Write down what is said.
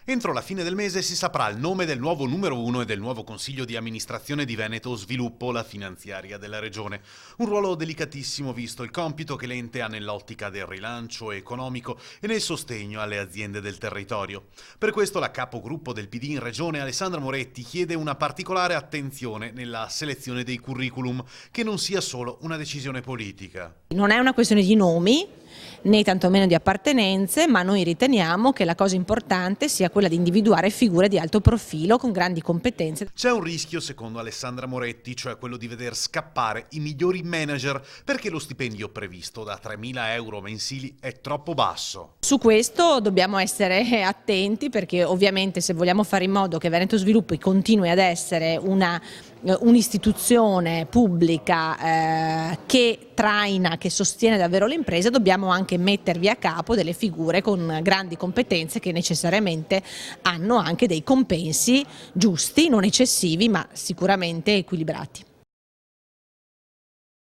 Entro la fine del mese si saprà il nome del nuovo numero 1 e del nuovo consiglio di amministrazione di Veneto Sviluppo, la finanziaria della regione. Un ruolo delicatissimo visto il compito che l'ente ha nell'ottica del rilancio economico e nel sostegno alle aziende del territorio. Per questo la capogruppo del PD in regione, Alessandra Moretti, chiede una particolare attenzione nella selezione dei curriculum, che non sia solo una decisione politica. Non è una questione di nomi, né tantomeno di appartenenze, ma noi riteniamo che la cosa importante sia quella di individuare figure di alto profilo con grandi competenze. C'è un rischio, secondo Alessandra Moretti, cioè quello di veder scappare i migliori manager, perché lo stipendio previsto da 3.000 euro mensili è troppo basso. Su questo dobbiamo essere attenti, perché ovviamente se vogliamo fare in modo che Veneto Sviluppo continui ad essere un'istituzione pubblica che traina, che sostiene davvero le imprese, dobbiamo anche mettervi a capo delle figure con grandi competenze che necessariamente hanno anche dei compensi giusti, non eccessivi ma sicuramente equilibrati.